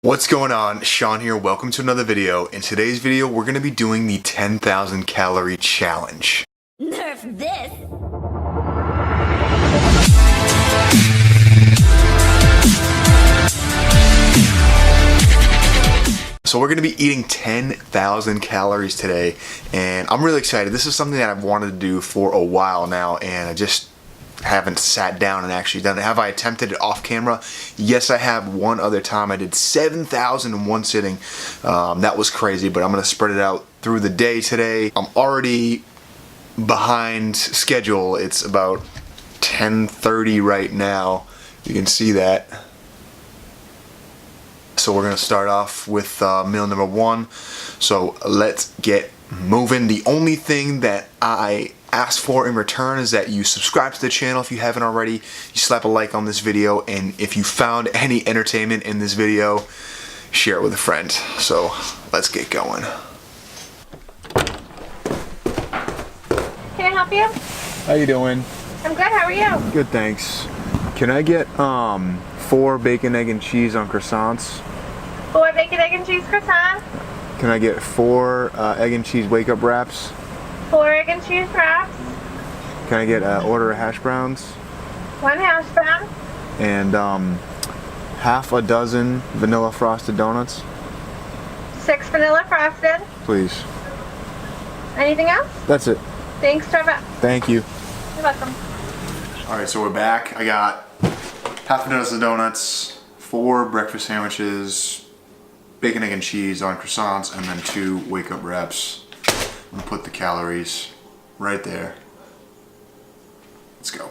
What's going on? Sean here. Welcome to another video. In today's video, we're going to be doing the 10,000 calorie challenge. Nerf this! So we're going to be eating 10,000 calories today, and I'm really excited. This is something that I've wanted to do for a while now, and I just haven't sat down and actually done it. Have I attempted it off camera? Yes, I have. One other time I did 7,000 in one sitting. That was crazy, but I'm going to spread it out through the day today. I'm already behind schedule. It's about 10:30 right now. You can see that. So we're going to start off with meal number one. So let's get moving. The only thing that I ask for in return is that you subscribe to the channel if you haven't already. You slap a like on this video, and if you found any entertainment in this video, share it with a friend. So let's get going. Can I help you? How you doing? I'm good, how are you? Good, thanks. Can I get 4 bacon, egg, and cheese on croissants? 4 bacon, egg, and cheese croissants. Can I get 4 egg and cheese wake up wraps? 4 egg and cheese wraps. Can I get order of hash browns? 1 hash brown. And half a dozen vanilla frosted donuts? 6 vanilla frosted. Please. Anything else? That's it. Thanks, Trevor. Thank you. You're welcome. Alright, so we're back. I got half a dozen donuts, 4 breakfast sandwiches, bacon, egg, and cheese on croissants, and then 2 wake up wraps. I'm gonna put the calories right there. Let's go.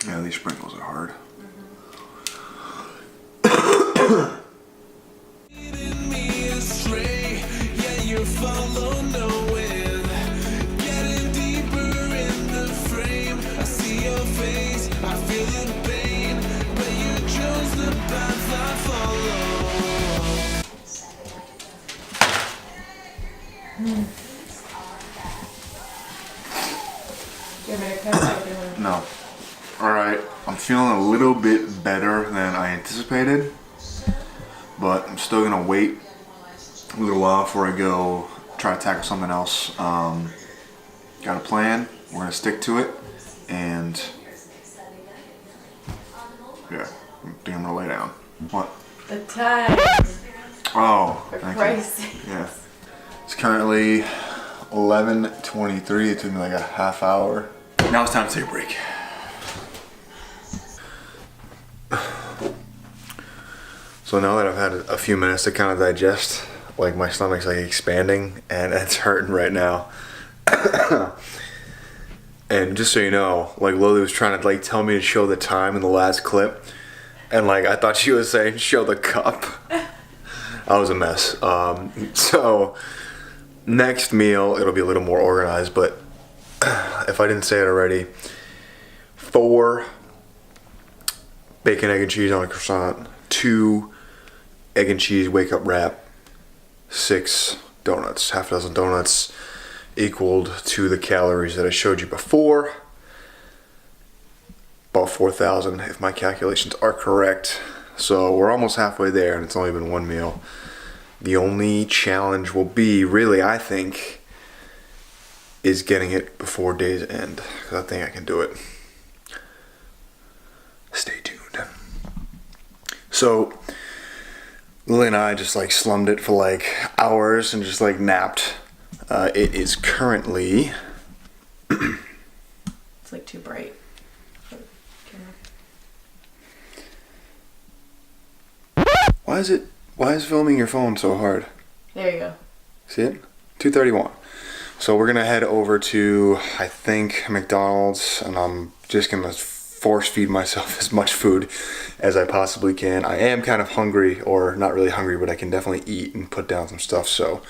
Yeah, these sprinkles are hard. No. Alright, I'm feeling a little bit better than I anticipated, but I'm still gonna wait a little while before I go try to tackle something else. Got a plan, we're gonna stick to it, and yeah, I think I'm gonna lay down. What? The time. Oh, For thank Christ's you. sake. Yeah. It's currently 11:23. It took me like a half hour. Now it's time to take a break. So now that I've had a few minutes to kind of digest, like my stomach's like expanding and it's hurting right now. And just so you know, like Lily was trying to like tell me to show the time in the last clip, and like I thought she was saying show the cup. I was a mess. So next meal it'll be a little more organized, but if I didn't say it already, 4 bacon, egg, and cheese on a croissant, 2 egg and cheese wake up wrap, 6 donuts. Half a dozen donuts equaled to the calories that I showed you before. About 4,000 if my calculations are correct. So we're almost halfway there, and it's only been one meal. The only challenge will be, really, I think, is getting it before day's end, because I think I can do it. Stay tuned. So Lily and I just like slummed it for like hours and just like napped. It is currently It's like too bright. for the camera. why is filming your phone so hard? There you go. See it? 2:31. So we're gonna head over to, I think, McDonald's, and I'm just gonna force feed myself as much food as I possibly can. I am kind of hungry, or not really hungry, but I can definitely eat and put down some stuff, so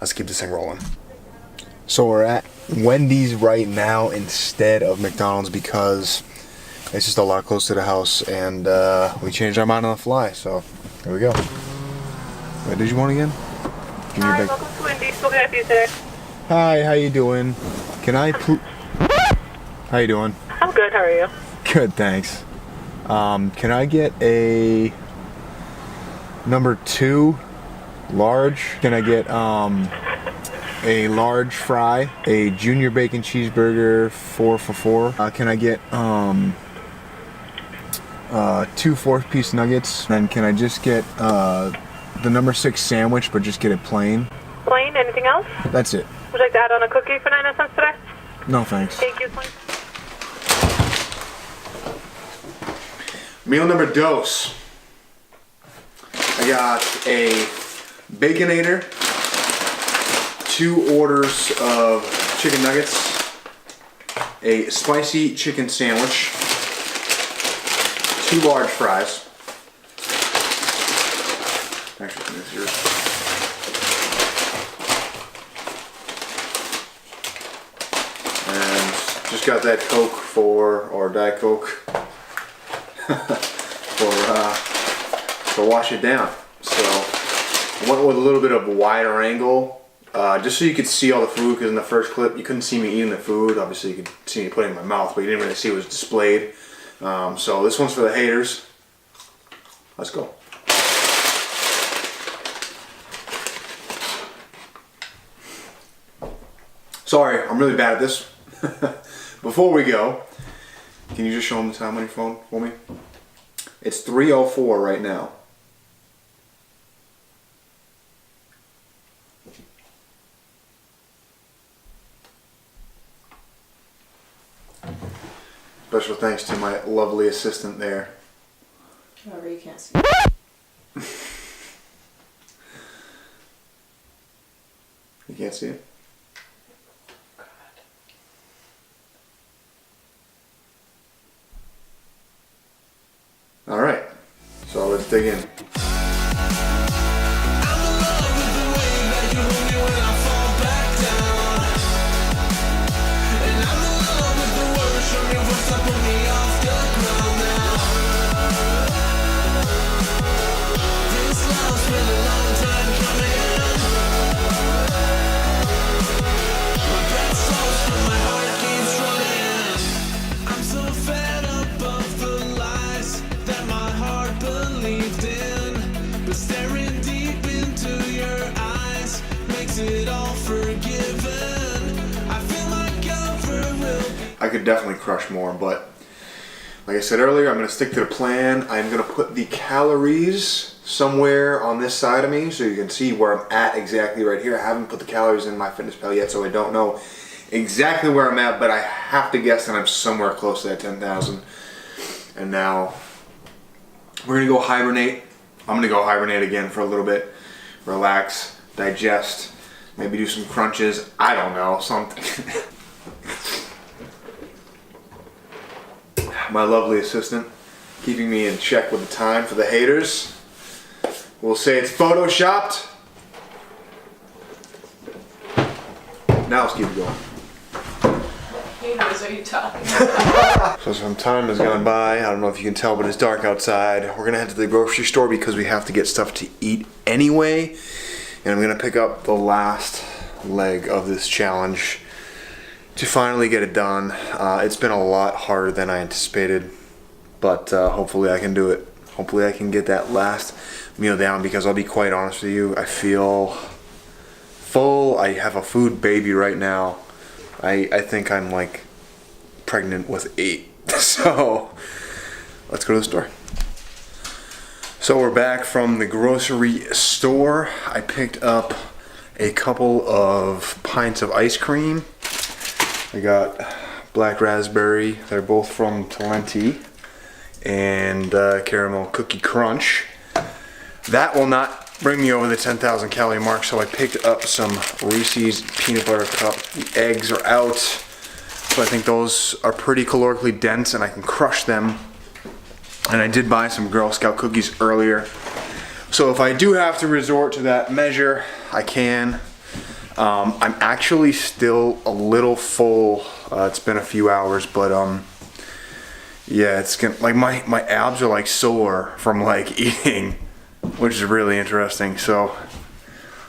let's keep this thing rolling. So we're at Wendy's right now instead of McDonald's because it's just a lot closer to the house, and we changed our mind on the fly, so here we go. What did you want again? Hi, welcome to Wendy's. What can I help you today? Hi, how you doing? Can I How you doing? I'm good. How are you? Good, thanks. Can I get a number 2 large? Can I get a large fry, a junior bacon cheeseburger 4 for $4? Can I get 2 4-piece nuggets? Then can I just get the number 6 sandwich, but just get it plain? Plain? Anything else? That's it. Would you like to add on a cookie for 99 cents today? No thanks. Thank you. Plain. Meal number dos. I got a Baconator, 2 orders of chicken nuggets, a spicy chicken sandwich, 2 large fries. Actually, this is yours. And just got that Coke or Diet Coke for wash it down. So I went with a little bit of a wider angle, just so you could see all the food, because in the first clip you couldn't see me eating the food. Obviously you could see me putting it in my mouth, but you didn't really see it was displayed. So this one's for the haters. Let's go. Sorry, I'm really bad at this. Before we go, can you just show them the time on your phone for me? It's 3:04 right now. Special thanks to my lovely assistant there. However, you can't see. You can't see it? All right, so let's dig in. I could definitely crush more, but like I said earlier, I'm going to stick to the plan. I'm going to put the calories somewhere on this side of me so you can see where I'm at exactly right here. I haven't put the calories in MyFitnessPal yet, so I don't know exactly where I'm at, but I have to guess that I'm somewhere close to that 10,000. And now we're going to go hibernate. I'm going to go hibernate again for a little bit. Relax, digest, maybe do some crunches. I don't know, something. My lovely assistant keeping me in check with the time for the haters. We'll say it's photoshopped. Now let's keep it going. He knows what you're talking about. So some time has gone by. I don't know if you can tell, but it's dark outside. We're gonna head to the grocery store because we have to get stuff to eat anyway. And I'm gonna pick up the last leg of this challenge to finally get it done. It's been a lot harder than I anticipated, but hopefully I can do it. Hopefully I can get that last meal down, because I'll be quite honest with you, I feel full. I have a food baby right now. I think I'm like pregnant with 8. So let's go to the store. So we're back from the grocery store. I picked up a couple of pints of ice cream. I got black raspberry, they're both from Talenti, and caramel cookie crunch. That will not bring me over the 10,000 calorie mark. So I picked up some Reese's peanut butter cup. The eggs are out, so I think those are pretty calorically dense and I can crush them. And I did buy some Girl Scout cookies earlier, so if I do have to resort to that measure, I can. I'm actually still a little full. It's been a few hours, but yeah, it's gonna, like my abs are like sore from like eating, which is really interesting. So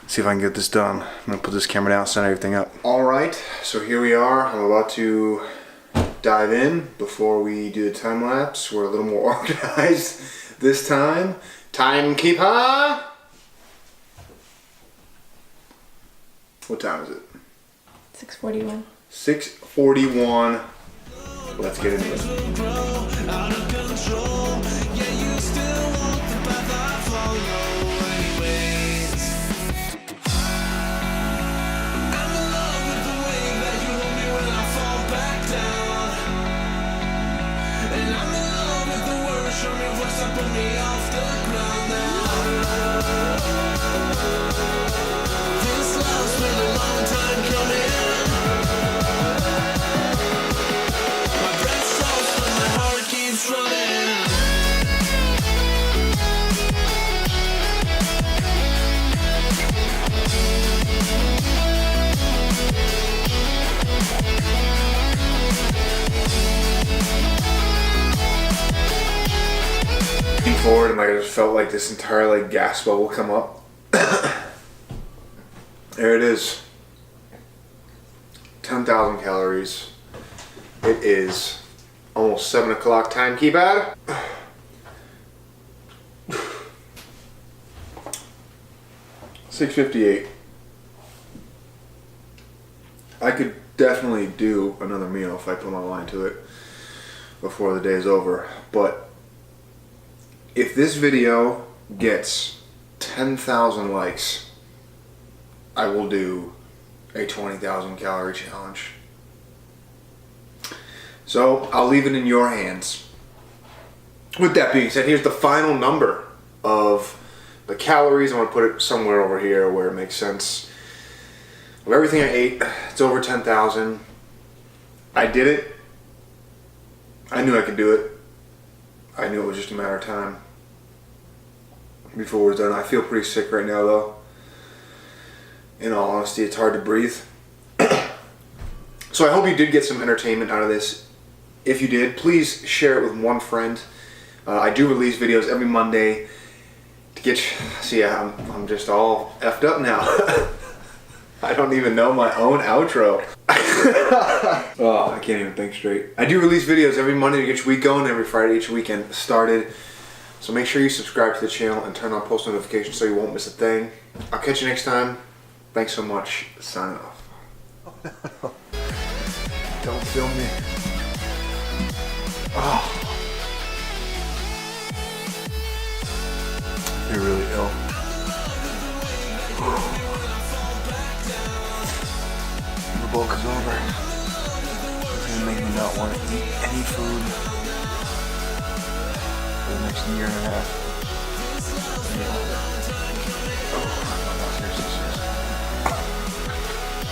let's see if I can get this done. I'm gonna put this camera down, set everything up. All right, so here we are. I'm about to dive in. Before we do the time lapse, we're a little more organized this time. Timekeeper. What time is it? 6:41. 6:41. Let's get into it. Forward and like I just felt like this entire like gas bubble come up. There it is. 10,000 calories. It is almost 7 o'clock. Timekeeper. 6:58. I could definitely do another meal if I put my mind to it before the day is over, but if this video gets 10,000 likes, I will do a 20,000 calorie challenge. So I'll leave it in your hands. With that being said, here's the final number of the calories. I'm gonna put it somewhere over here where it makes sense. Of everything I ate, it's over 10,000. I did it. I knew I could do it. I knew it was just a matter of time before it was done. I feel pretty sick right now though. In all honesty, it's hard to breathe. So I hope you did get some entertainment out of this. If you did, please share it with one friend. I do release videos every Monday to get you. See, I'm just all effed up now. I don't even know my own outro. Oh, I can't even think straight. I do release videos every Monday to get your week going, every Friday each weekend started. So make sure you subscribe to the channel and turn on post notifications so you won't miss a thing. I'll catch you next time. Thanks so much. Signing off. Don't film me. Oh. You're really ill. The bulk is over. It's gonna make me not want to eat any food for the next year and a half. Yeah. Oh.